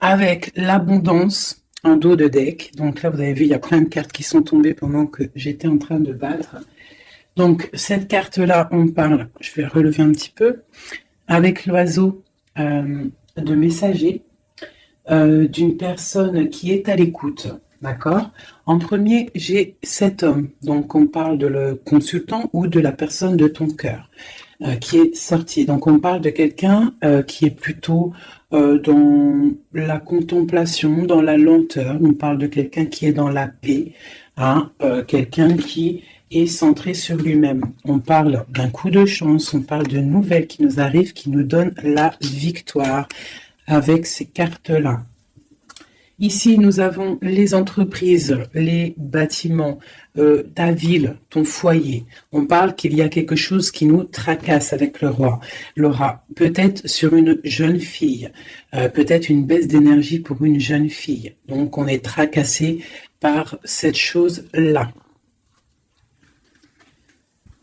avec l'abondance en dos de deck. Donc là, vous avez vu, il y a plein de cartes qui sont tombées pendant que j'étais en train de battre. Donc cette carte-là, on parle, je vais relever un petit peu, avec l'oiseau de messager, d'une personne qui est à l'écoute. D'accord. En premier, j'ai cet homme. Donc, on parle de le consultant ou de la personne de ton cœur qui est sorti. Donc, on parle de quelqu'un qui est plutôt dans la contemplation, dans la lenteur. On parle de quelqu'un qui est dans la paix, hein, quelqu'un qui est centré sur lui-même. On parle d'un coup de chance, on parle de nouvelles qui nous arrivent, qui nous donnent la victoire avec ces cartes-là. Ici, nous avons les entreprises, les bâtiments, ta ville, ton foyer. On parle qu'il y a quelque chose qui nous tracasse avec le roi. Laura, peut-être sur une jeune fille, peut-être une baisse d'énergie pour une jeune fille. Donc, on est tracassé par cette chose-là.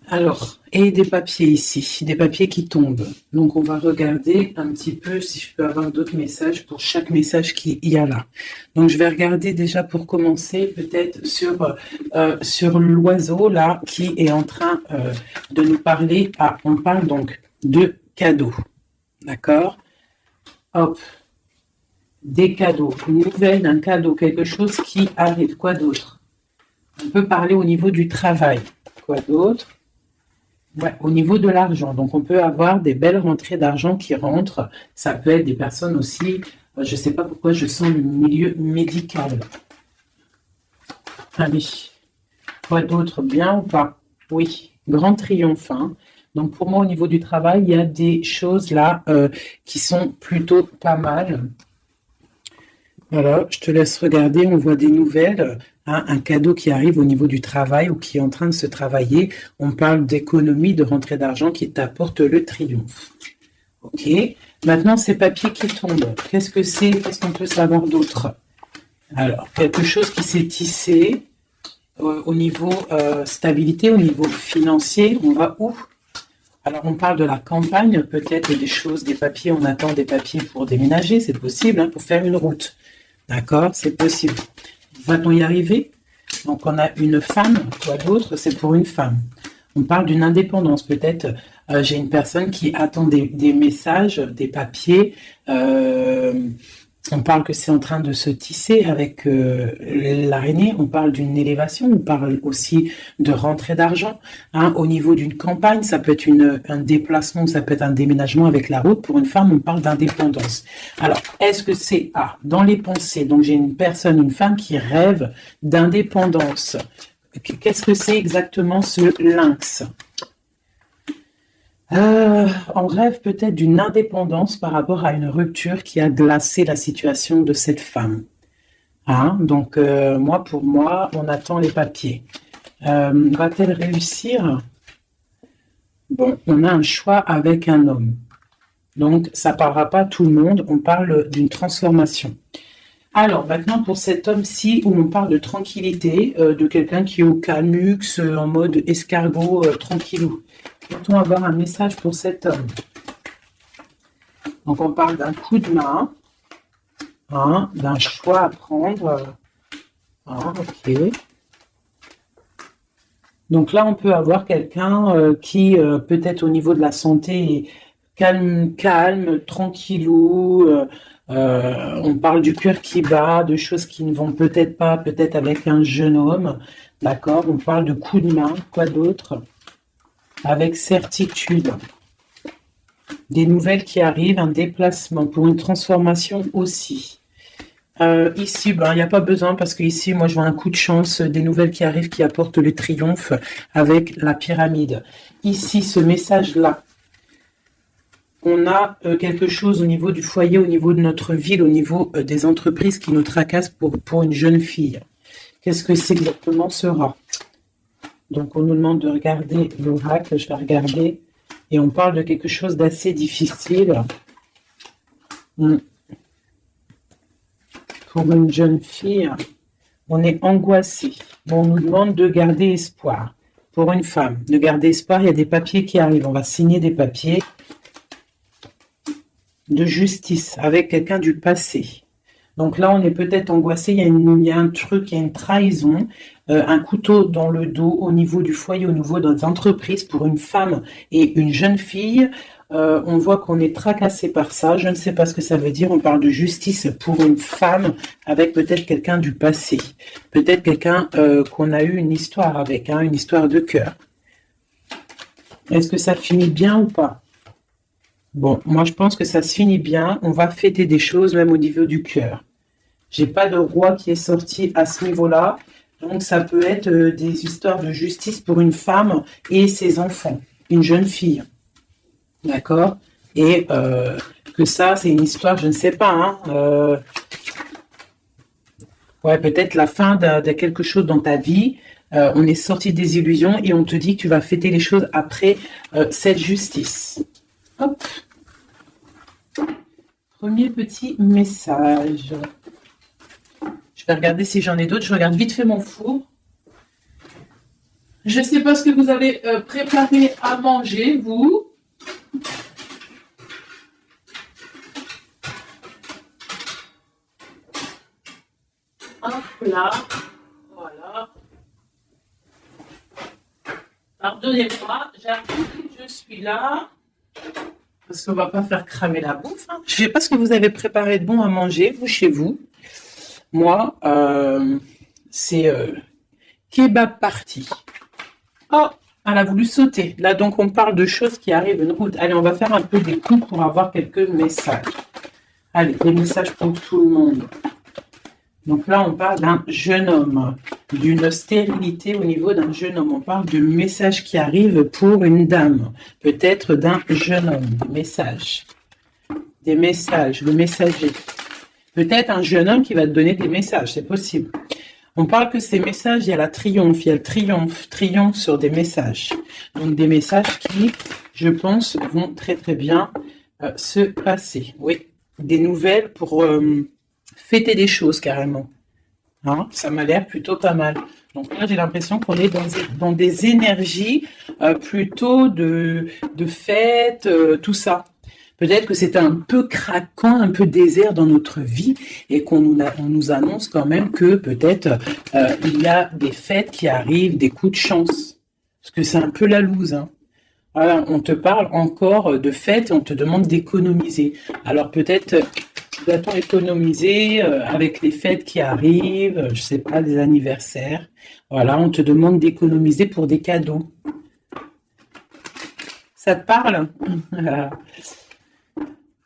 Alors, et des papiers ici, des papiers qui tombent. Donc, on va regarder un petit peu si je peux avoir d'autres messages pour chaque message qu'il y a là. Donc, je vais regarder déjà pour commencer peut-être sur l'oiseau là qui est en train de nous parler. Ah, on parle donc de cadeaux. D'accord? Hop. Des cadeaux. Une nouvelle d'un cadeau, quelque chose qui arrive. Quoi d'autre? On peut parler au niveau du travail. Quoi d'autre? Ouais, au niveau de l'argent, donc on peut avoir des belles rentrées d'argent qui rentrent. Ça peut être des personnes aussi, je ne sais pas pourquoi je sens le milieu médical. Allez, quoi d'autre, bien ou pas? Oui, grand triomphe. Hein. Donc pour moi, au niveau du travail, il y a des choses là qui sont plutôt pas mal. Voilà, je te laisse regarder, on voit des nouvelles, hein, un cadeau qui arrive au niveau du travail ou qui est en train de se travailler. On parle d'économie, de rentrée d'argent qui t'apporte le triomphe. Ok, maintenant ces papiers qui tombent, qu'est-ce que c'est? Qu'est-ce qu'on peut savoir d'autre? Alors, quelque chose qui s'est tissé au niveau stabilité, au niveau financier, on va où? Alors, on parle de la campagne, peut-être des choses, des papiers, on attend des papiers pour déménager, c'est possible, hein, pour faire une route. D'accord, c'est possible. Va-t-on y arriver? Donc, on a une femme, quoi d'autre? C'est pour une femme. On parle d'une indépendance. Peut-être j'ai une personne qui attend des messages, des papiers. On parle que c'est en train de se tisser avec l'araignée. On parle d'une élévation. On parle aussi de rentrée d'argent. Hein. Au niveau d'une campagne, ça peut être un déplacement, ça peut être un déménagement avec la route. Pour une femme, on parle d'indépendance. Alors, est-ce que c'est dans les pensées? Donc, j'ai une personne, une femme qui rêve d'indépendance. Qu'est-ce que c'est exactement ce lynx? On rêve peut-être d'une indépendance par rapport à une rupture qui a glacé la situation de cette femme. Hein? Donc, pour moi, on attend les papiers. Va-t-elle réussir? Bon, on a un choix avec un homme. Donc, ça ne parlera pas à tout le monde, on parle d'une transformation. Alors, maintenant, pour cet homme-ci, où on parle de tranquillité, de quelqu'un qui est au calmux, en mode escargot, tranquillou. Peut-on avoir un message pour cet homme? Donc, on parle d'un coup de main, hein, d'un choix à prendre. Ok. Donc là, on peut avoir quelqu'un qui, peut-être au niveau de la santé, est calme, tranquillou. On parle du cœur qui bat, de choses qui ne vont peut-être pas, peut-être avec un jeune homme. D'accord? On parle de coup de main. Quoi d'autre? Avec certitude. Des nouvelles qui arrivent, un déplacement pour une transformation aussi. Ici, il n'y a pas besoin parce que ici, moi, je vois un coup de chance, des nouvelles qui arrivent qui apportent le triomphe avec la pyramide. Ici, ce message-là, on a quelque chose au niveau du foyer, au niveau de notre ville, au niveau des entreprises qui nous tracassent pour une jeune fille. Qu'est-ce que c'est exactement sera? Donc, on nous demande de regarder l'oracle, je vais regarder, et on parle de quelque chose d'assez difficile. Pour une jeune fille, on est angoissé. On nous demande de garder espoir. Pour une femme, de garder espoir, il y a des papiers qui arrivent. On va signer des papiers de justice avec quelqu'un du passé. Donc là, on est peut-être angoissé, il y a un truc, il y a une trahison, un couteau dans le dos au niveau du foyer, au niveau de l'entreprise pour une femme et une jeune fille. On voit qu'on est tracassé par ça. Je ne sais pas ce que ça veut dire. On parle de justice pour une femme avec peut-être quelqu'un du passé. Peut-être quelqu'un qu'on a eu une histoire avec, hein, une histoire de cœur. Est-ce que ça finit bien ou pas? Bon, moi je pense que ça se finit bien. On va fêter des choses même au niveau du cœur. J'ai pas de roi qui est sorti à ce niveau-là. Donc ça peut être des histoires de justice pour une femme et ses enfants, une jeune fille. D'accord? Et que ça, c'est une histoire, je ne sais pas, hein, ouais, peut-être la fin de quelque chose dans ta vie. On est sorti des illusions et on te dit que tu vas fêter les choses après cette justice. Hop. Premier petit message. Je vais regarder si j'en ai d'autres. Je regarde vite fait mon four. Je ne sais pas ce que vous avez préparé à manger, vous. Un plat. Voilà. Pardonnez-moi, j'arrive, je suis là. Parce qu'on ne va pas faire cramer la bouffe. Hein. Je ne sais pas ce que vous avez préparé de bon à manger, vous, chez vous. Moi, c'est kebab party. Oh, elle a voulu sauter. Là, donc, on parle de choses qui arrivent en route. Allez, on va faire un peu des coups pour avoir quelques messages. Allez, des messages pour tout le monde. Donc là, on parle d'un jeune homme, d'une stérilité au niveau d'un jeune homme. On parle de messages qui arrivent pour une dame, peut-être d'un jeune homme, des messages, le messager. Peut-être un jeune homme qui va te donner des messages, c'est possible. On parle que ces messages, il y a la triomphe, il y a le triomphe sur des messages. Donc des messages qui, je pense, vont très très bien se passer. Oui, des nouvelles pour fêter des choses carrément. Hein, ça m'a l'air plutôt pas mal. Donc là, j'ai l'impression qu'on est dans des énergies plutôt de fête, tout ça. Peut-être que c'est un peu craquant, un peu désert dans notre vie et on nous annonce quand même que peut-être il y a des fêtes qui arrivent, des coups de chance. Parce que c'est un peu la loose. Hein. Voilà, on te parle encore de fêtes et on te demande d'économiser. Alors peut-être doit-on économiser avec les fêtes qui arrivent, je sais pas, des anniversaires. Voilà, on te demande d'économiser pour des cadeaux. Ça te parle?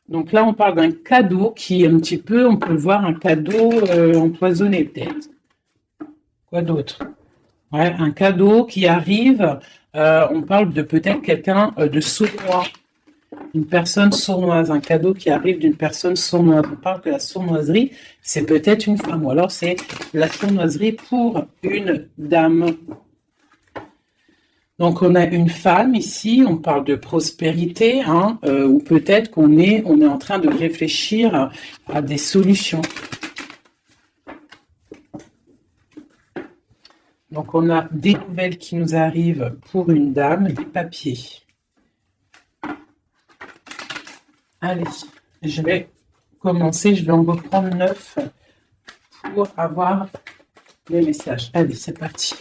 Donc là, on parle d'un cadeau qui est un petit peu, on peut le voir, un cadeau empoisonné peut-être. Quoi d'autre? Ouais, un cadeau qui arrive, on parle de peut-être quelqu'un de sournois, une personne sournoise, un cadeau qui arrive d'une personne sournoise. On parle que la sournoiserie, c'est peut-être une femme, ou alors c'est la sournoiserie pour une dame. Donc, on a une femme ici, on parle de prospérité, hein, ou peut-être qu'on est en train de réfléchir à des solutions. Donc, on a des nouvelles qui nous arrivent pour une dame, des papiers. Allez, je vais commencer, je vais en reprendre 9 pour avoir les messages. Allez, c'est parti.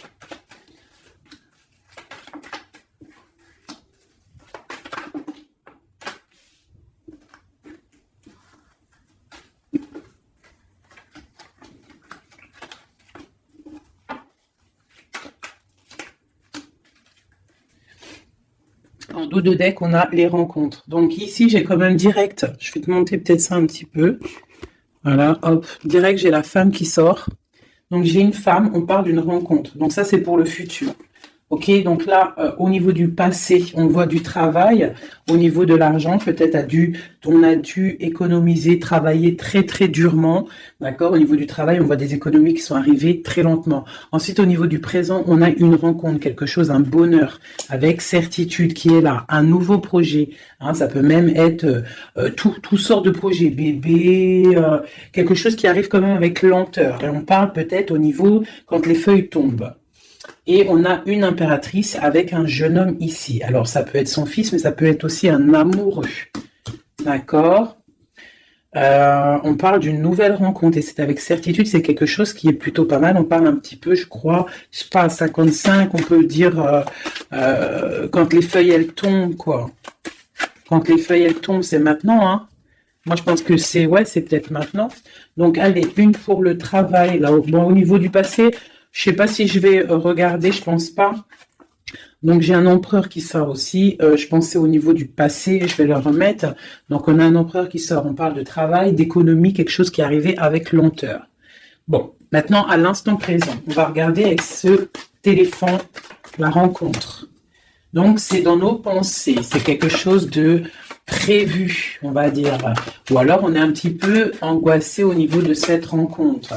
En dos de deck, on a les rencontres. Donc ici, j'ai quand même direct, je vais te monter peut-être ça un petit peu. Voilà, hop, direct, j'ai la femme qui sort. Donc j'ai une femme, on parle d'une rencontre. Donc ça, c'est pour le futur. Ok, donc là, au niveau du passé, on voit du travail. Au niveau de l'argent, peut-être on a dû économiser, travailler très très durement. D'accord. Au niveau du travail, on voit des économies qui sont arrivées très lentement. Ensuite, au niveau du présent, on a une rencontre, quelque chose, un bonheur avec certitude qui est là, un nouveau projet. Hein, ça peut même être tout sort de projets, bébé, quelque chose qui arrive quand même avec lenteur. Et on parle peut-être au niveau quand les feuilles tombent. Et on a une impératrice avec un jeune homme ici. Alors, ça peut être son fils, mais ça peut être aussi un amoureux. D'accord? On parle d'une nouvelle rencontre et c'est avec certitude, c'est quelque chose qui est plutôt pas mal. On parle un petit peu, je crois, je sais pas, à 55, on peut dire quand les feuilles elles tombent, quoi. Quand les feuilles elles tombent, c'est maintenant, hein. Moi, je pense que c'est ouais, c'est peut-être maintenant. Donc, allez, une pour le travail. Là, bon, au niveau du passé, je sais pas si je vais regarder, je pense pas. Donc, j'ai un empereur qui sort aussi. Je pensais au niveau du passé, je vais le remettre. Donc, on a un empereur qui sort. On parle de travail, d'économie, quelque chose qui est arrivé avec lenteur. Bon, maintenant, à l'instant présent, on va regarder avec ce téléphone la rencontre. Donc, c'est dans nos pensées. C'est quelque chose de prévu, on va dire. Ou alors, on est un petit peu angoissé au niveau de cette rencontre.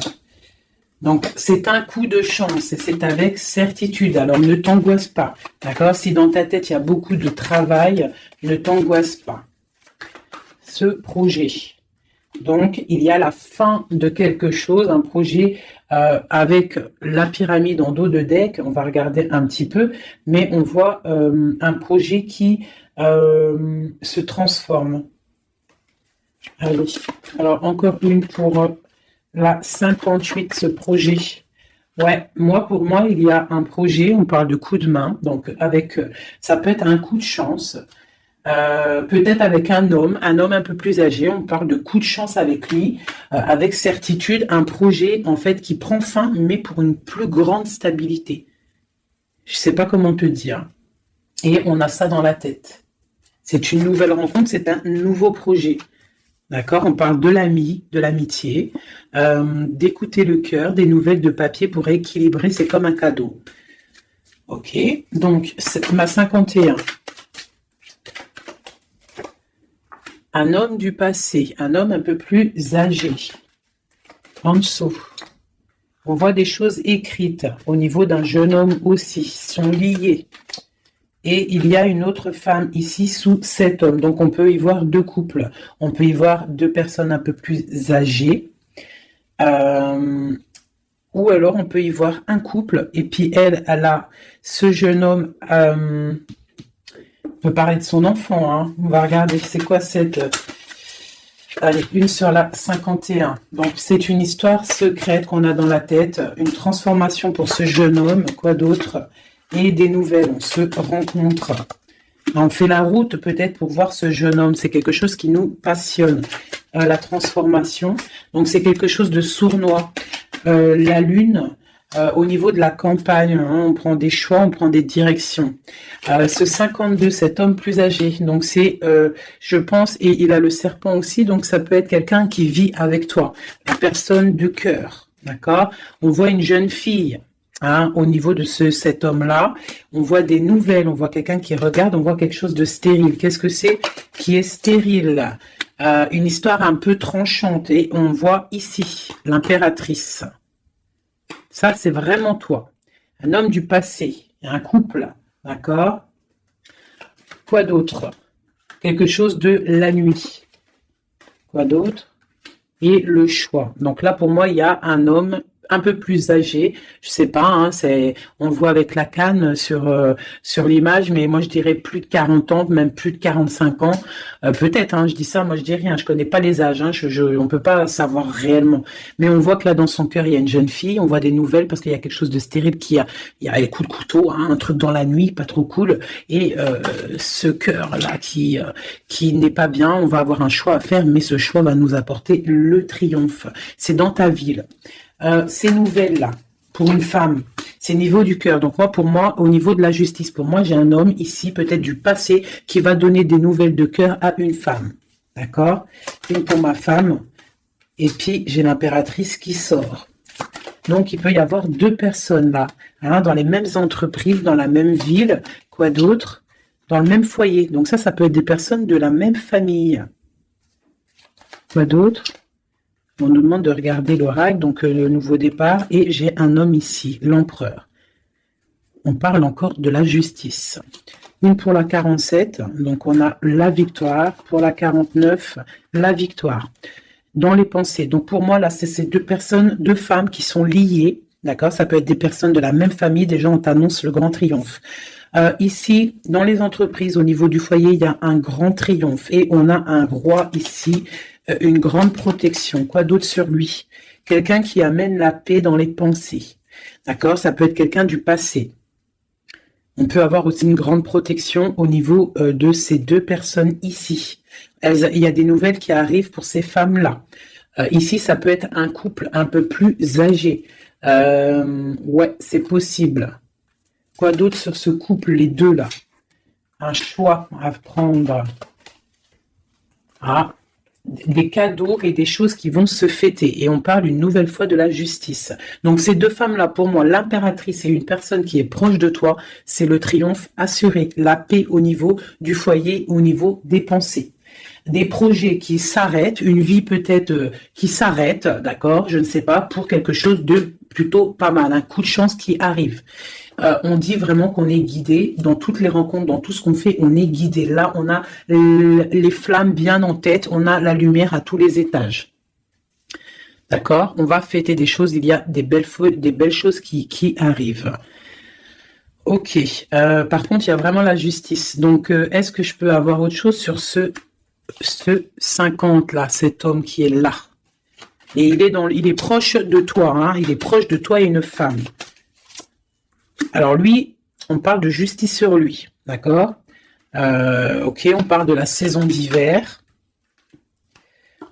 Donc, c'est un coup de chance et c'est avec certitude. Alors, ne t'angoisse pas. D'accord? Si dans ta tête, il y a beaucoup de travail, ne t'angoisse pas. Ce projet. Donc, il y a la fin de quelque chose, un projet avec la pyramide en dos de deck. On va regarder un petit peu, mais on voit un projet qui se transforme. Allez. Alors, encore une pour la 58, ce projet. Ouais, pour moi, il y a un projet, on parle de coup de main, donc avec, ça peut être un coup de chance, peut-être avec un homme un peu plus âgé, on parle de coup de chance avec lui, avec certitude, un projet en fait qui prend fin, mais pour une plus grande stabilité. Je sais pas comment te dire. Et on a ça dans la tête. C'est une nouvelle rencontre, c'est un nouveau projet. D'accord? On parle de l'ami, de l'amitié, d'écouter le cœur, des nouvelles de papier pour équilibrer, c'est comme un cadeau. Ok, donc c'est ma 51. Un homme du passé, un homme un peu plus âgé. En dessous, on voit des choses écrites au niveau d'un jeune homme aussi, sont liées. Et il y a une autre femme ici sous cet homme. Donc, on peut y voir deux couples. On peut y voir deux personnes un peu plus âgées. Ou alors, on peut y voir un couple. Et puis, elle a ce jeune homme. On peut parler de son enfant. Hein. On va regarder, c'est quoi cette... Allez, une sur la 51. Donc, c'est une histoire secrète qu'on a dans la tête. Une transformation pour ce jeune homme. Quoi d'autre ? Et des nouvelles, on se rencontre. On fait la route peut-être pour voir ce jeune homme. C'est quelque chose qui nous passionne. La transformation. Donc c'est quelque chose de sournois. La lune, au niveau de la campagne, hein, on prend des choix, on prend des directions. Ce 52, cet homme plus âgé, donc c'est, je pense, et il a le serpent aussi, donc ça peut être quelqu'un qui vit avec toi. La personne du cœur, d'accord? On voit une jeune fille. Hein, au niveau de cet homme-là, on voit des nouvelles, on voit quelqu'un qui regarde, on voit quelque chose de stérile. Qu'est-ce que c'est qui est stérile? Une histoire un peu tranchante. Et on voit ici l'impératrice. Ça, c'est vraiment toi. Un homme du passé, un couple, d'accord? Quoi d'autre? Quelque chose de la nuit. Quoi d'autre? Et le choix. Donc là, pour moi, il y a un homme un peu plus âgé, je sais pas, hein, on le voit avec la canne sur l'image, mais moi je dirais plus de 40 ans, même plus de 45 ans, peut-être, hein, je dis ça, moi je dis rien, je connais pas les âges, hein, on peut pas savoir réellement, mais on voit que là dans son cœur il y a une jeune fille, on voit des nouvelles parce qu'il y a quelque chose de stérile il y a les coups de couteau, hein, un truc dans la nuit, pas trop cool, et ce cœur là qui n'est pas bien, on va avoir un choix à faire, mais ce choix va nous apporter le triomphe. C'est dans ta ville. Ces nouvelles-là, pour une femme, c'est au niveau du cœur. Donc moi, pour moi, au niveau de la justice, pour moi, j'ai un homme ici, peut-être du passé, qui va donner des nouvelles de cœur à une femme. D'accord? Une pour ma femme. Et puis, j'ai l'impératrice qui sort. Donc, il peut y avoir deux personnes là, hein, dans les mêmes entreprises, dans la même ville. Quoi d'autre? Dans le même foyer. Donc ça peut être des personnes de la même famille. Quoi d'autre? On nous demande de regarder l'oracle, donc le nouveau départ, et j'ai un homme ici, l'empereur. On parle encore de la justice. Une pour la 47, donc on a la victoire. Pour la 49, la victoire. Dans les pensées. Donc pour moi, là, c'est ces deux personnes, deux femmes qui sont liées. D'accord? Ça peut être des personnes de la même famille. Déjà, on t'annonce le grand triomphe. Ici, dans les entreprises, au niveau du foyer, il y a un grand triomphe et on a un roi ici, une grande protection. Quoi d'autre sur lui? Quelqu'un qui amène la paix dans les pensées. D'accord? Ça peut être quelqu'un du passé. On peut avoir aussi une grande protection au niveau de ces deux personnes ici. Il y a des nouvelles qui arrivent pour ces femmes-là. Ici, ça peut être un couple un peu plus âgé. Ouais, c'est possible. Quoi d'autre sur ce couple, les deux là? Un choix à prendre. Ah, des cadeaux et des choses qui vont se fêter. Et on parle une nouvelle fois de la justice. Donc ces deux femmes-là, pour moi, l'impératrice et une personne qui est proche de toi, c'est le triomphe assuré. La paix au niveau du foyer, au niveau des pensées. Des projets qui s'arrêtent, une vie peut-être qui s'arrête, d'accord, je ne sais pas, pour quelque chose de plutôt pas mal, un coup de chance qui arrive. On dit vraiment qu'on est guidé dans toutes les rencontres, dans tout ce qu'on fait, on est guidé. Là, on a les flammes bien en tête, on a la lumière à tous les étages. D'accord? On va fêter des choses, il y a des belles choses qui arrivent. Ok. Par contre, il y a vraiment la justice. Donc, est-ce que je peux avoir autre chose sur ce 50 là, cet homme qui est là? Et il est proche de toi, hein, il est proche de toi et une femme. Alors lui, on parle de justice sur lui, d'accord? Ok, on parle de la saison d'hiver.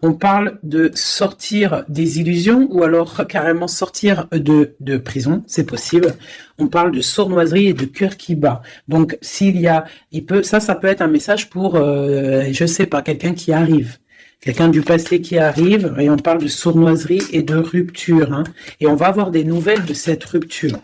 On parle de sortir des illusions ou alors carrément sortir de prison, c'est possible. On parle de sournoiserie et de cœur qui bat. Donc s'il y a, ça peut être un message pour, je sais pas, quelqu'un qui arrive. Quelqu'un du passé qui arrive, et on parle de sournoiserie et de rupture. Hein, et on va avoir des nouvelles de cette rupture.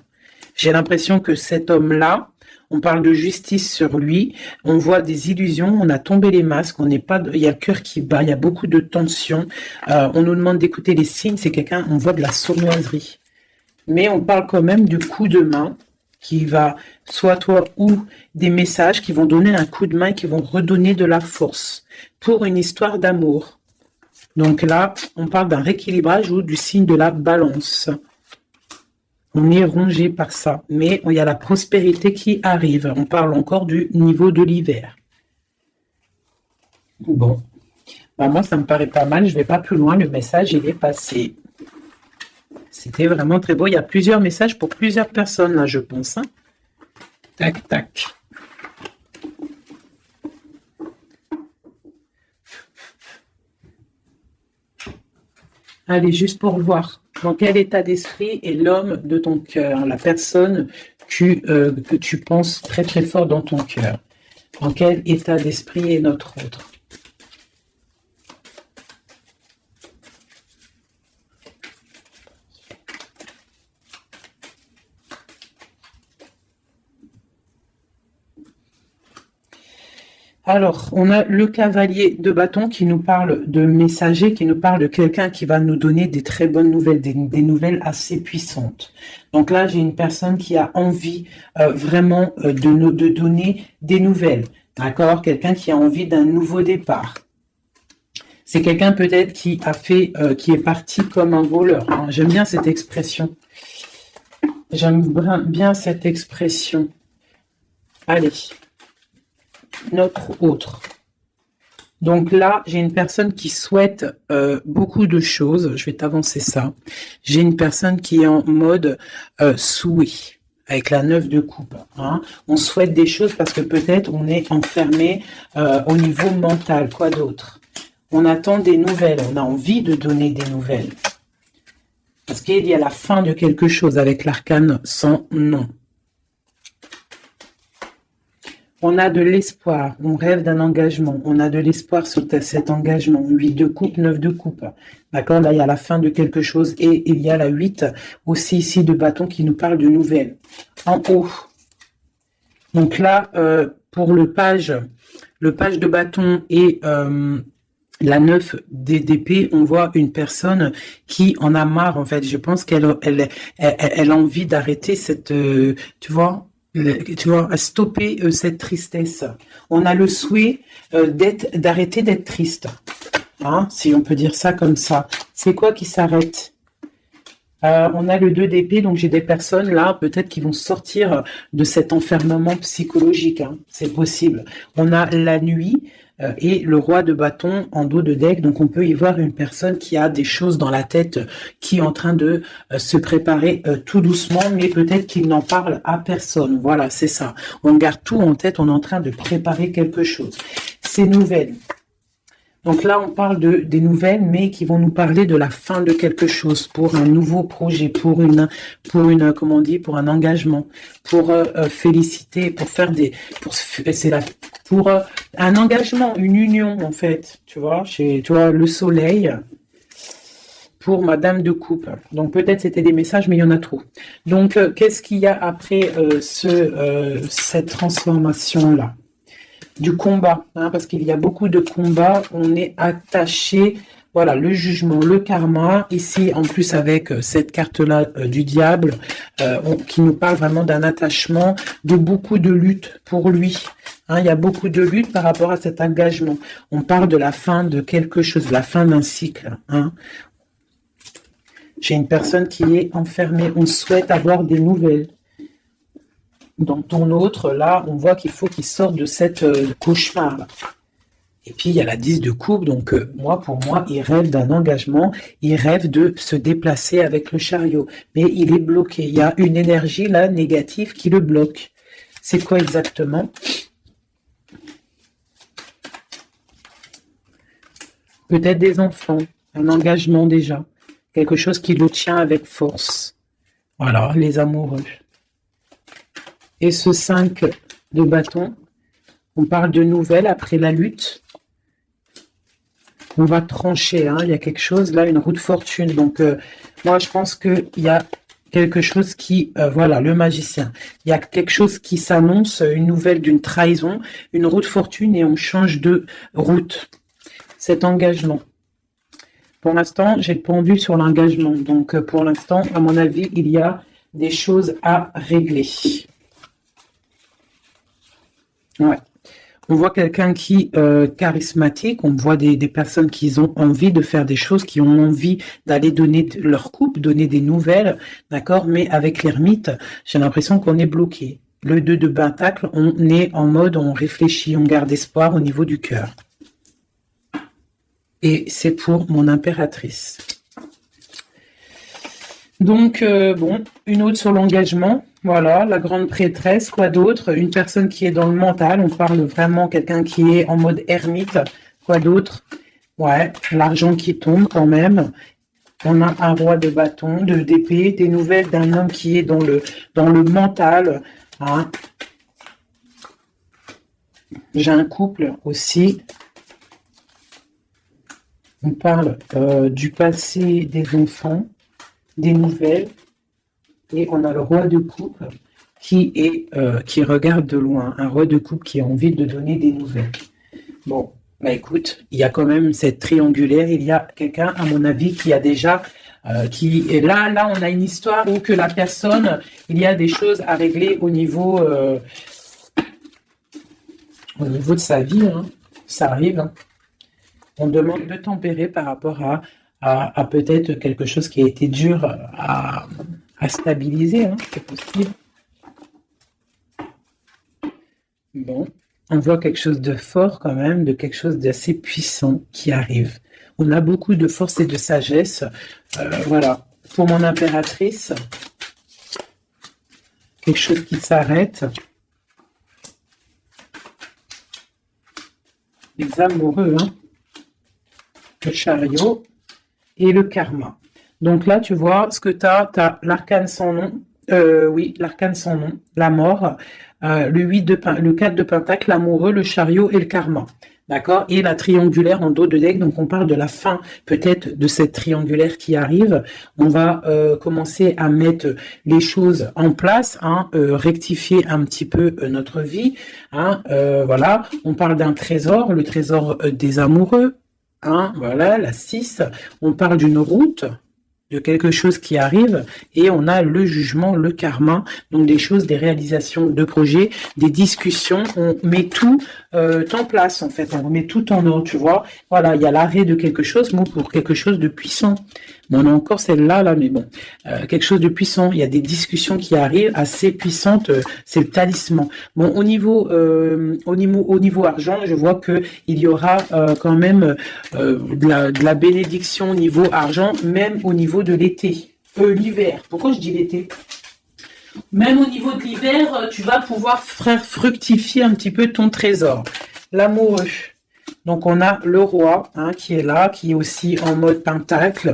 J'ai l'impression que cet homme-là, on parle de justice sur lui, on voit des illusions, on a tombé les masques, il y a le cœur qui bat, il y a beaucoup de tension. On nous demande d'écouter les signes, c'est quelqu'un, on voit de la sournoiserie. Mais on parle quand même du coup de main qui va, soit toi ou des messages qui vont donner un coup de main, qui vont redonner de la force pour une histoire d'amour. Donc là, on parle d'un rééquilibrage ou du signe de la balance. On est rongé par ça, mais il y a la prospérité qui arrive. On parle encore du niveau de l'hiver. Bon, moi ça me paraît pas mal, je ne vais pas plus loin, le message il est passé. C'était vraiment très beau, il y a plusieurs messages pour plusieurs personnes là je pense. Hein. Tac, tac. Allez, juste pour voir. Dans quel état d'esprit est l'homme de ton cœur, la personne que tu penses très très fort dans ton cœur? Dans quel état d'esprit est notre autre? Alors, on a le cavalier de bâton qui nous parle de messager, qui nous parle de quelqu'un qui va nous donner des très bonnes nouvelles, des nouvelles assez puissantes. Donc là, j'ai une personne qui a envie vraiment de donner des nouvelles, d'accord? Quelqu'un qui a envie d'un nouveau départ. C'est quelqu'un peut-être qui qui est parti comme un voleur. Hein. J'aime bien cette expression. J'aime bien cette expression. Allez. Notre autre. Donc là, j'ai une personne qui souhaite beaucoup de choses. Je vais t'avancer ça. J'ai une personne qui est en mode souhait, avec la 9 de coupe. Hein. On souhaite des choses parce que peut-être on est enfermé au niveau mental. Quoi d'autre? On attend des nouvelles. On a envie de donner des nouvelles. Parce qu'il y a la fin de quelque chose avec l'arcane sans nom. On a de l'espoir, on rêve d'un engagement, on a de l'espoir sur cet engagement. 8 de coupe, 9 de coupe. D'accord? Là, il y a la fin de quelque chose et il y a la 8 aussi ici de bâton qui nous parle de nouvelles. En haut. Donc là, pour le page de bâton et la 9 d'épée, on voit une personne qui en a marre, en fait. Je pense qu'elle a envie d'arrêter cette, tu vois, à stopper cette tristesse. On a le souhait d'arrêter d'être triste. Hein, si on peut dire ça comme ça. C'est quoi qui s'arrête? On a le 2 d'épée, donc j'ai des personnes là, peut-être qui vont sortir de cet enfermement psychologique, hein, c'est possible. On a la nuit et le roi de bâton en dos de deck, donc on peut y voir une personne qui a des choses dans la tête, qui est en train de se préparer tout doucement, mais peut-être qu'il n'en parle à personne. Voilà, c'est ça. On garde tout en tête, on est en train de préparer quelque chose. Ces nouvelles. Donc là, on parle des nouvelles, mais qui vont nous parler de la fin de quelque chose, pour un nouveau projet, pour comment on dit, pour un engagement, pour féliciter, pour faire pour un engagement, une union en fait, tu vois, tu vois le soleil pour Madame de Coupe. Donc peut-être c'était des messages, mais il y en a trop. Donc qu'est-ce qu'il y a après cette transformation là? Du combat, hein, parce qu'il y a beaucoup de combats, on est attaché, voilà, le jugement, le karma, ici en plus avec cette carte-là du diable, qui nous parle vraiment d'un attachement, de beaucoup de lutte pour lui, hein, il y a beaucoup de lutte par rapport à cet engagement, on parle de la fin de quelque chose, la fin d'un cycle, hein. J'ai une personne qui est enfermée, on souhaite avoir des nouvelles. Dans ton autre, là, on voit qu'il faut qu'il sorte de cette cauchemar. Et puis, il y a la 10 de coupe. Donc, pour moi, il rêve d'un engagement. Il rêve de se déplacer avec le chariot. Mais il est bloqué. Il y a une énergie, là, négative qui le bloque. C'est quoi exactement? Peut-être des enfants. Un engagement déjà. Quelque chose qui le tient avec force. Voilà, les amoureux. Et ce 5 de bâton, on parle de nouvelles après la lutte. On va trancher, hein, il y a quelque chose, là, une roue de fortune. Donc, moi, je pense qu'il y a quelque chose qui, voilà, le magicien. Il y a quelque chose qui s'annonce, une nouvelle d'une trahison, une roue de fortune et on change de route. Cet engagement. Pour l'instant, j'ai pendu sur l'engagement. Donc, pour l'instant, à mon avis, il y a des choses à régler. Ouais. On voit quelqu'un qui charismatique, on voit des personnes qui ont envie de faire des choses, qui ont envie d'aller donner leur coupe, donner des nouvelles, d'accord? Mais avec l'ermite, j'ai l'impression qu'on est bloqué. Le 2 de pentacle, on est en mode, on réfléchit, on garde espoir au niveau du cœur. Et c'est pour mon impératrice. Donc, bon, une autre sur l'engagement. Voilà, la grande prêtresse, quoi d'autre? Une personne qui est dans le mental, on parle vraiment quelqu'un qui est en mode ermite, quoi d'autre? Ouais, l'argent qui tombe quand même. On a un roi de bâton, d'épée, des nouvelles d'un homme qui est dans le mental. Hein. J'ai un couple aussi. On parle du passé des enfants, des nouvelles. Et on a le roi de coupe qui regarde de loin, un roi de coupe qui a envie de donner des nouvelles. Bon, bah écoute, il y a quand même cette triangulaire, il y a quelqu'un, à mon avis, qui a déjà, qui est là, on a une histoire où que la personne, il y a des choses à régler au niveau de sa vie, hein. Ça arrive. Hein. On demande de tempérer par rapport à peut-être quelque chose qui a été dur à stabiliser, hein, c'est possible. Bon, on voit quelque chose de fort quand même, de quelque chose d'assez puissant qui arrive. On a beaucoup de force et de sagesse. Voilà, pour mon impératrice, quelque chose qui s'arrête. Les amoureux, hein. Le chariot et le karma. Donc là, tu vois, ce que tu as l'arcane sans nom. Oui, l'arcane sans nom, la mort, le 4 de pentacle, l'amoureux, le chariot et le karma. D'accord? Et la triangulaire en dos de deck, donc on parle de la fin peut-être de cette triangulaire qui arrive. On va commencer à mettre les choses en place, hein, rectifier un petit peu notre vie. Hein, voilà, on parle d'un trésor, le trésor des amoureux. Hein, voilà, la 6. On parle d'une route. de quelque chose qui arrive, et on a le jugement, le karma, donc des choses, des réalisations de projets, des discussions, on met tout en place en fait, on met tout en ordre, tu vois. Voilà, il y a l'arrêt de quelque chose, bon, pour quelque chose de puissant. Bon, on a encore celle-là, là, mais bon, quelque chose de puissant. Il y a des discussions qui arrivent assez puissantes, c'est le talisman. Bon, au niveau argent, je vois que il y aura quand même de la bénédiction au niveau argent, même au niveau de l'été, l'hiver. Pourquoi je dis l'été? Même au niveau de l'hiver, tu vas pouvoir faire fructifier un petit peu ton trésor. L'amoureux. Donc, on a le roi qui est là, qui est aussi en mode pentacle.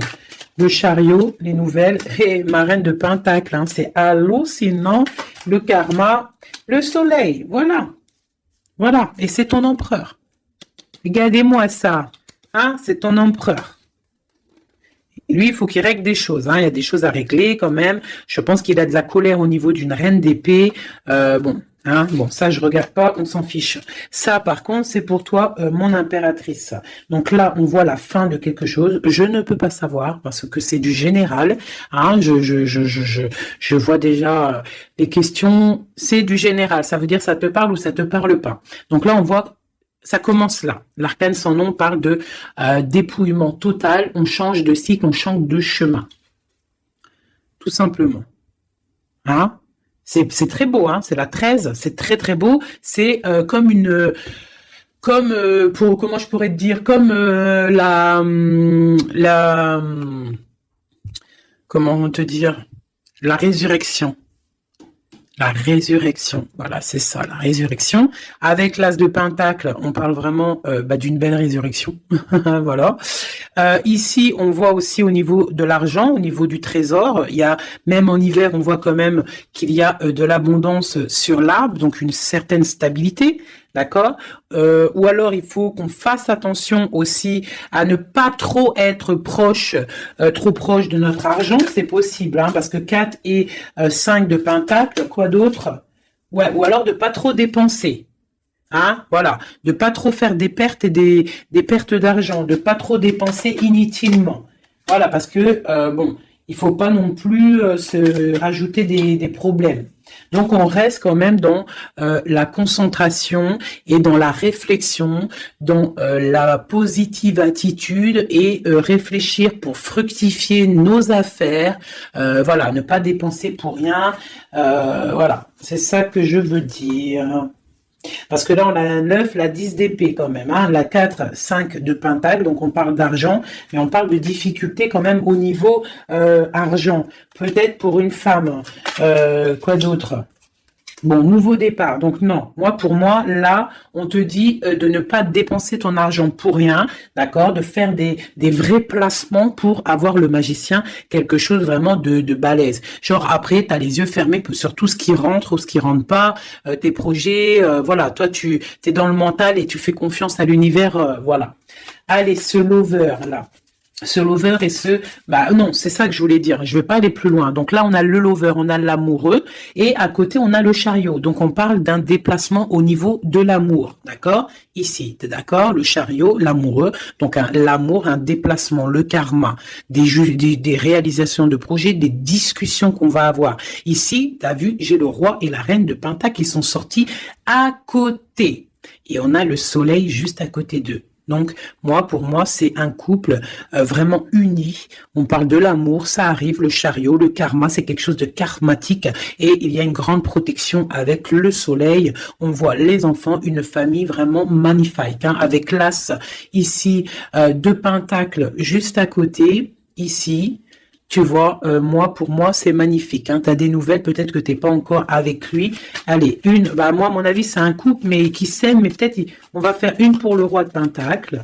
Le chariot, les nouvelles, et ma reine de pentacle. C'est hallucinant. Le karma, le soleil. Voilà. Voilà. Et c'est ton empereur. Regardez-moi ça. C'est ton empereur. Lui, il faut qu'il règle des choses. Il y a des choses à régler quand même. Je pense qu'il a de la colère au niveau d'une reine d'épée. Bon, ça, je regarde pas, on s'en fiche. Ça, par contre, c'est pour toi, mon impératrice. Donc là, on voit la fin de quelque chose. Je ne peux pas savoir parce que c'est du général. Je vois déjà les questions. C'est du général. Ça veut dire ça te parle ou ça te parle pas. Donc là, on voit. Ça commence là. L'arcane sans nom parle de dépouillement total. On change de cycle, on change de chemin. Tout simplement. C'est très beau, c'est la 13. C'est très très beau. C'est comme comment je pourrais te dire, comme comment te dire, la résurrection. La résurrection, voilà, c'est ça, la résurrection. Avec l'as de pentacle, on parle vraiment d'une belle résurrection, voilà. Ici, on voit aussi au niveau de l'argent, au niveau du trésor, il y a, même en hiver, on voit quand même qu'il y a de l'abondance sur l'arbre, donc une certaine stabilité. D'accord. Ou alors, il faut qu'on fasse attention aussi à ne pas trop être trop proche de notre argent. C'est possible, parce que 4 et 5 de pentacle, quoi d'autre? Ouais, ou alors de pas trop dépenser. Voilà. De pas trop faire des pertes et des pertes d'argent. De pas trop dépenser inutilement. Voilà, parce que, il faut pas non plus se rajouter des problèmes. Donc, on reste quand même dans la concentration et dans la réflexion, dans la positive attitude et réfléchir pour fructifier nos affaires. Voilà, ne pas dépenser pour rien. Voilà, c'est ça que je veux dire. Parce que là, on a la 9, la 10 d'épée quand même, la 4, 5 de pentacle, donc on parle d'argent, mais on parle de difficulté quand même au niveau argent. Peut-être pour une femme, quoi d'autre? Bon, nouveau départ, donc non, pour moi, là, on te dit de ne pas dépenser ton argent pour rien, d'accord, de faire des vrais placements pour avoir le magicien, quelque chose vraiment de balèze. Genre, après, tu as les yeux fermés sur tout ce qui rentre ou ce qui rentre pas, tes projets, voilà, toi, tu es dans le mental et tu fais confiance à l'univers, voilà. Allez, ce lover, là. Ce lover et non, c'est ça que je voulais dire. Je vais pas aller plus loin. Donc là, on a le lover, on a l'amoureux et à côté, on a le chariot. Donc on parle d'un déplacement au niveau de l'amour. D'accord? Ici, t'es d'accord? Le chariot, l'amoureux. Donc l'amour, un déplacement, le karma, des réalisations de projets, des discussions qu'on va avoir. Ici, t'as vu, j'ai le roi et la reine de Pentacle qui sont sortis à côté. Et on a le soleil juste à côté d'eux. Donc, pour moi, c'est un couple vraiment uni. On parle de l'amour, ça arrive, le chariot, le karma, c'est quelque chose de karmatique. Et il y a une grande protection avec le soleil. On voit les enfants, une famille vraiment magnifique, avec l'as ici de pentacle juste à côté, ici. Tu vois, pour moi, c'est magnifique. Tu as des nouvelles, peut-être que tu n'es pas encore avec lui. Allez, moi, à mon avis, c'est un couple, mais qui s'aime, mais peut-être, on va faire une pour le roi de Pentacle.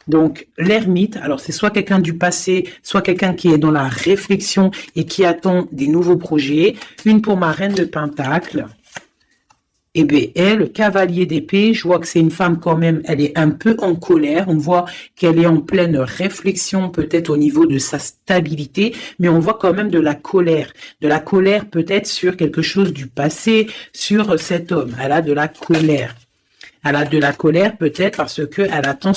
Donc, l'ermite, alors c'est soit quelqu'un du passé, soit quelqu'un qui est dans la réflexion et qui attend des nouveaux projets. Une pour ma reine de Pentacle. Et bien, elle, cavalier d'épée, je vois que c'est une femme quand même, elle est un peu en colère. On voit qu'elle est en pleine réflexion, peut-être au niveau de sa stabilité, mais on voit quand même de la colère. De la colère peut-être sur quelque chose du passé, sur cet homme. Elle a de la colère. Elle a de la colère peut-être parce que elle attend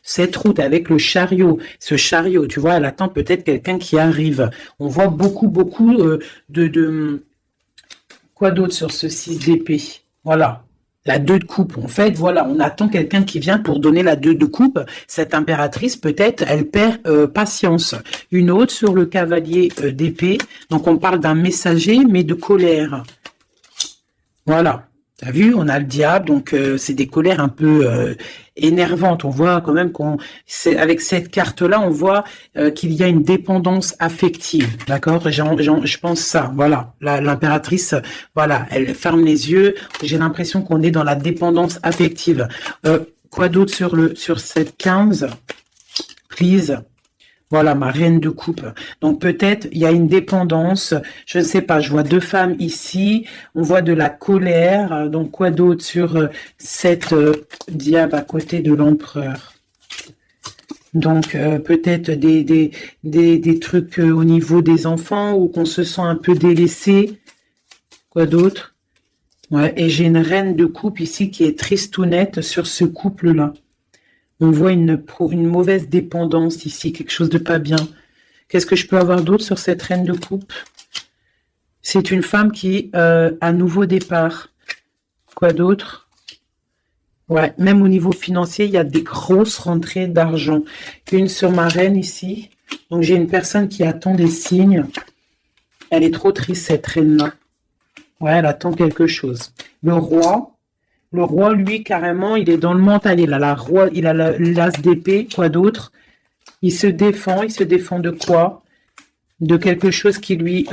cette route avec le chariot. Ce chariot, tu vois, elle attend peut-être quelqu'un qui arrive. On voit beaucoup quoi d'autre sur ce 6 d'épée? Voilà. La 2 de coupe. En fait, voilà, on attend quelqu'un qui vient pour donner la 2 de coupe. Cette impératrice, peut-être, elle perd patience. Une autre sur le cavalier d'épée. Donc, on parle d'un messager, mais de colère. Voilà. T'as vu, on a le diable, donc c'est des colères un peu énervantes. On voit quand même avec cette carte-là, on voit qu'il y a une dépendance affective, d'accord? Je pense ça, voilà. L'impératrice, voilà, elle ferme les yeux. J'ai l'impression qu'on est dans la dépendance affective. Quoi d'autre sur cette 15? Please. Voilà, ma reine de coupe. Donc, peut-être, il y a une dépendance. Je ne sais pas, je vois 2 femmes ici. On voit de la colère. Donc, quoi d'autre sur cette diable à côté de l'empereur? Donc, peut-être des trucs au niveau des enfants ou qu'on se sent un peu délaissé. Quoi d'autre? Ouais, et j'ai une reine de coupe ici qui est tristounette sur ce couple-là. On voit une mauvaise dépendance ici, quelque chose de pas bien. Qu'est-ce que je peux avoir d'autre sur cette reine de coupe? C'est une femme qui a un nouveau départ. Quoi d'autre? Ouais, même au niveau financier, il y a des grosses rentrées d'argent. Une sur ma reine ici. Donc j'ai une personne qui attend des signes. Elle est trop triste, cette reine-là. Ouais, elle attend quelque chose. Le roi, lui, carrément, il est dans le mental. Il a l'as d'épée, quoi d'autre? Il se défend de quoi? De quelque chose qui lui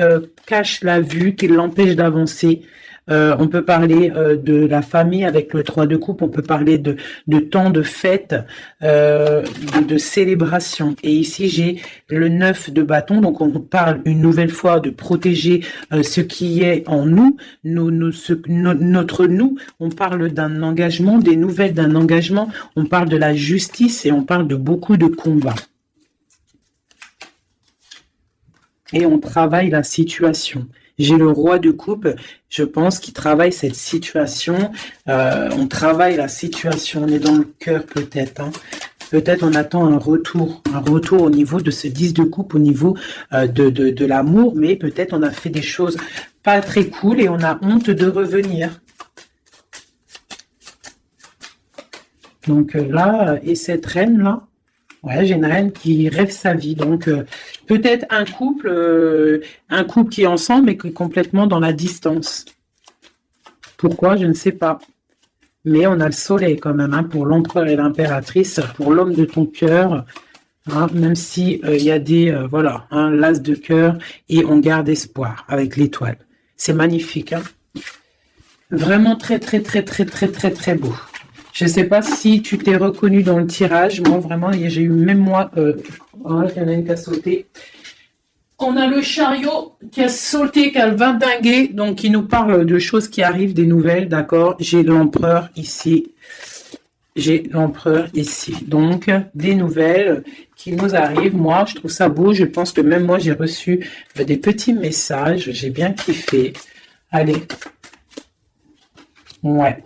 cache la vue, qui l'empêche d'avancer. On peut parler de la famille avec le 3 de coupe, on peut parler de temps de fête, de célébration. Et ici, j'ai le 9 de bâton, donc on parle une nouvelle fois de protéger ce qui est en nous, notre nous. On parle d'un engagement, des nouvelles d'un engagement, on parle de la justice et on parle de beaucoup de combats. Et on travaille la situation. J'ai le roi de coupe, je pense, qui travaille cette situation. On travaille la situation, on est dans le cœur peut-être. Hein. Peut-être on attend un retour au niveau de ce 10 de coupe, au niveau de l'amour, mais peut-être on a fait des choses pas très cool et on a honte de revenir. Donc là, et cette reine-là, ouais, j'ai une reine qui rêve sa vie. Donc, peut-être un couple qui est ensemble mais qui est complètement dans la distance. Pourquoi? Je ne sais pas. Mais on a le soleil quand même, hein, pour l'empereur et l'impératrice, pour l'homme de ton cœur. Hein, même si il y a voilà, l'as de cœur et on garde espoir avec l'étoile. C'est magnifique. Hein. Vraiment très, très, très, très, très, très, très beau. Je ne sais pas si tu t'es reconnu dans le tirage. Moi, vraiment, j'ai eu même moi... oh, il y en a une qui a sauté. On a le chariot qui a sauté, qui a vindingué, donc qui nous parle de choses qui arrivent, des nouvelles, d'accord? J'ai l'empereur ici. J'ai l'empereur ici. Donc, des nouvelles qui nous arrivent. Moi, je trouve ça beau. Je pense que même moi, j'ai reçu des petits messages. J'ai bien kiffé. Allez. Ouais.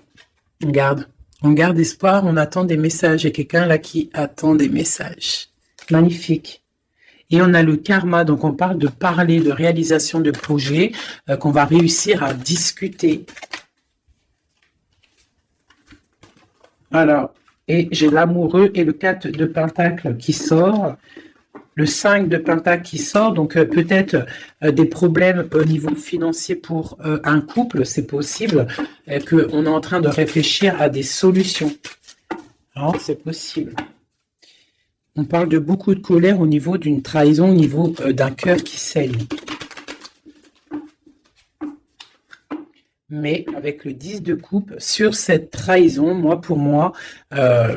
Regarde. On garde espoir, on attend des messages. Il y a quelqu'un là qui attend des messages. Magnifique. Et on a le karma, donc on parle de parler, de réalisation de projets qu'on va réussir à discuter. Alors, et j'ai l'amoureux et le 4 de Pentacle qui sort. Le 5 de Pentacle qui sort, donc peut-être des problèmes au niveau financier pour un couple, c'est possible, qu'on est en train de réfléchir à des solutions. Alors, c'est possible. On parle de beaucoup de colère au niveau d'une trahison, au niveau d'un cœur qui saigne. Mais avec le 10 de coupe, sur cette trahison, pour moi,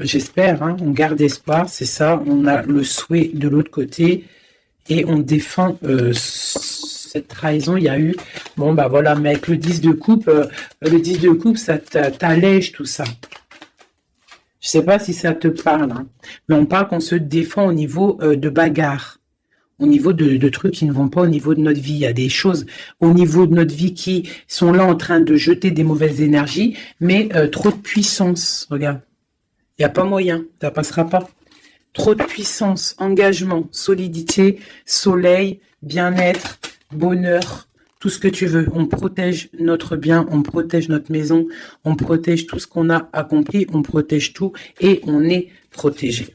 j'espère, hein, on garde espoir, c'est ça, on a le souhait de l'autre côté et on défend cette trahison. Il y a eu, bon bah voilà, mais avec le 10 de coupe, ça t'allège tout ça. Je sais pas si ça te parle, hein, mais on parle qu'on se défend au niveau de bagarre. au niveau de trucs qui ne vont pas au niveau de notre vie. Il y a des choses au niveau de notre vie qui sont là en train de jeter des mauvaises énergies, mais trop de puissance, regarde. Il n'y a pas moyen, ça passera pas. Trop de puissance, engagement, solidité, soleil, bien-être, bonheur, tout ce que tu veux. On protège notre bien, on protège notre maison, on protège tout ce qu'on a accompli, on protège tout et on est protégé.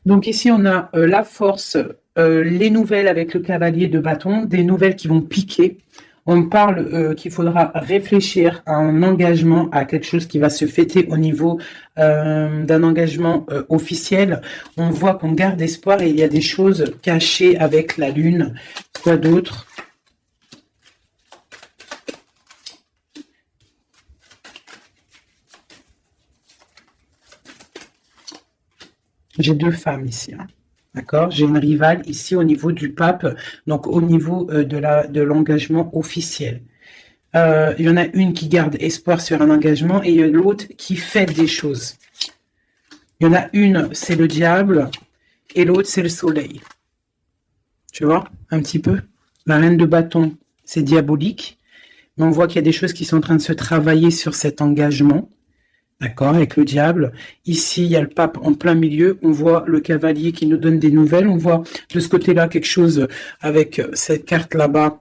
Donc ici, on a la force, les nouvelles avec le cavalier de bâton, des nouvelles qui vont piquer. On parle qu'il faudra réfléchir à un engagement, à quelque chose qui va se fêter au niveau d'un engagement officiel. On voit qu'on garde espoir et il y a des choses cachées avec la lune. Quoi d'autre ? J'ai deux femmes ici, hein. D'accord? J'ai une rivale ici au niveau du pape, donc au niveau de l'engagement officiel. Il y en a une qui garde espoir sur un engagement et l'autre qui fait des choses. Il y en a une, c'est le diable et l'autre, c'est le soleil. Tu vois, un petit peu. La reine de bâton, c'est diabolique. Mais on voit qu'il y a des choses qui sont en train de se travailler sur cet engagement. D'accord, avec le diable. Ici, il y a le pape en plein milieu. On voit le cavalier qui nous donne des nouvelles. On voit de ce côté-là quelque chose avec cette carte là-bas.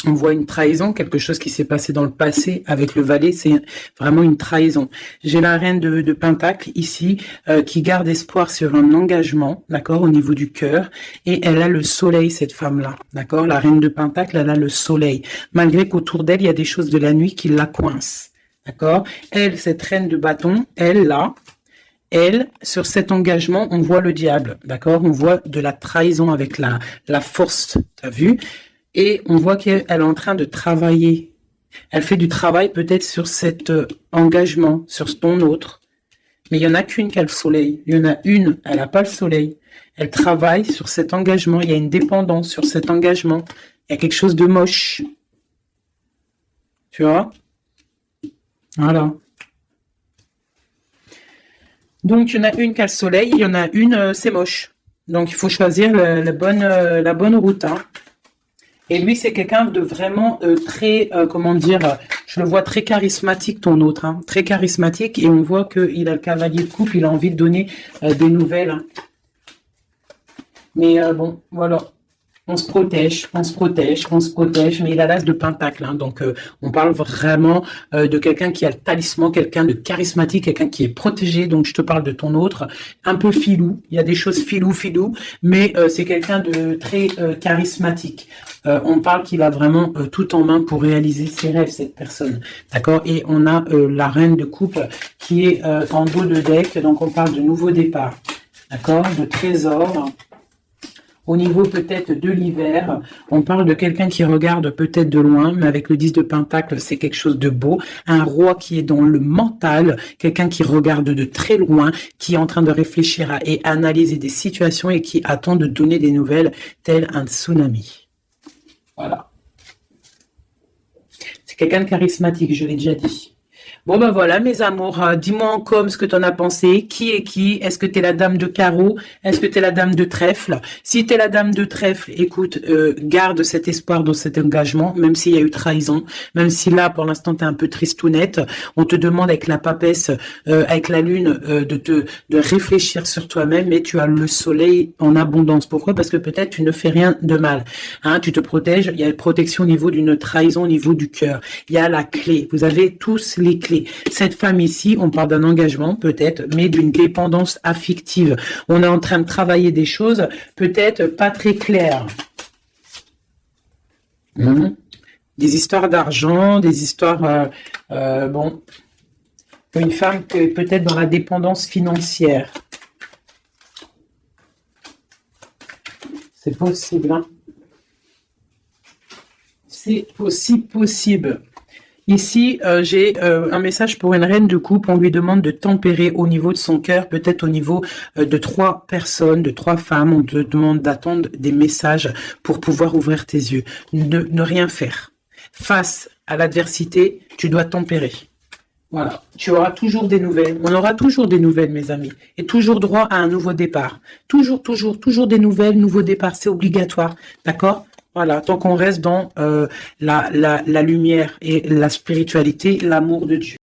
On voit une trahison, quelque chose qui s'est passé dans le passé avec le valet. C'est vraiment une trahison. J'ai la reine de Pentacle ici qui garde espoir sur un engagement, d'accord, au niveau du cœur. Et elle a le soleil, cette femme-là, d'accord. La reine de Pentacle, elle a le soleil. Malgré qu'autour d'elle, il y a des choses de la nuit qui la coincent. D'accord? Elle, cette reine de bâton, elle, là, elle, sur cet engagement, on voit le diable. D'accord? On voit de la trahison avec la force, t'as vu? Et on voit qu'elle est en train de travailler. Elle fait du travail peut-être sur cet engagement, sur ton autre. Mais il n'y en a qu'une qui a le soleil. Il y en a une, elle n'a pas le soleil. Elle travaille sur cet engagement. Il y a une dépendance sur cet engagement. Il y a quelque chose de moche. Tu vois? Voilà. Donc, il y en a une qui a le soleil, il y en a une, c'est moche. Donc, il faut choisir la bonne route, hein. Et lui, c'est quelqu'un de vraiment très, comment dire, je le vois très charismatique, ton autre, hein, très charismatique. Et on voit qu'il a le cavalier de coupe, il a envie de donner des nouvelles, hein. Mais bon, voilà. On se protège, on se protège, on se protège, mais il a l'as de pentacle, hein, donc on parle vraiment de quelqu'un qui a le talisman, quelqu'un de charismatique, quelqu'un qui est protégé, donc je te parle de ton autre, un peu filou, il y a des choses filou, mais c'est quelqu'un de très charismatique. On parle qu'il a vraiment tout en main pour réaliser ses rêves, cette personne, d'accord? Et on a la reine de coupe qui est en dos de deck, donc on parle de nouveau départ, d'accord? De trésor. Au niveau peut-être de l'hiver, on parle de quelqu'un qui regarde peut-être de loin, mais avec le 10 de Pentacle, c'est quelque chose de beau. Un roi qui est dans le mental, quelqu'un qui regarde de très loin, qui est en train de réfléchir et analyser des situations et qui attend de donner des nouvelles, tel un tsunami. Voilà. C'est quelqu'un de charismatique, je l'ai déjà dit. Bon ben voilà mes amours, dis-moi en com ce que tu en as pensé, qui est qui, est-ce que tu es la dame de carreau, est-ce que tu es la dame de trèfle? Si tu es la dame de trèfle, écoute, garde cet espoir dans cet engagement, même s'il y a eu trahison, même si là pour l'instant tu es un peu tristounette, on te demande avec la papesse, avec la lune, de réfléchir sur toi-même, mais tu as le soleil en abondance. Pourquoi? Parce que peut-être tu ne fais rien de mal, hein, tu te protèges, il y a une protection au niveau d'une trahison, au niveau du cœur, il y a la clé, vous avez tous les clés. Cette femme ici, on parle d'un engagement peut-être, mais d'une dépendance affective. On est en train de travailler des choses peut-être pas très claires. Des histoires d'argent, des histoires... bon, une femme qui est peut-être dans la dépendance financière. C'est possible, hein. C'est aussi possible. Ici, j'ai un message pour une reine de coupe. On lui demande de tempérer au niveau de son cœur, peut-être au niveau de 3 personnes, de 3 femmes. On te demande d'attendre des messages pour pouvoir ouvrir tes yeux. Ne rien faire. Face à l'adversité, tu dois tempérer. Voilà. Tu auras toujours des nouvelles. On aura toujours des nouvelles, mes amis. Et toujours droit à un nouveau départ. Toujours, toujours, toujours des nouvelles, nouveau départ. C'est obligatoire. D'accord? Voilà, tant qu'on reste dans la lumière et la spiritualité, l'amour de Dieu.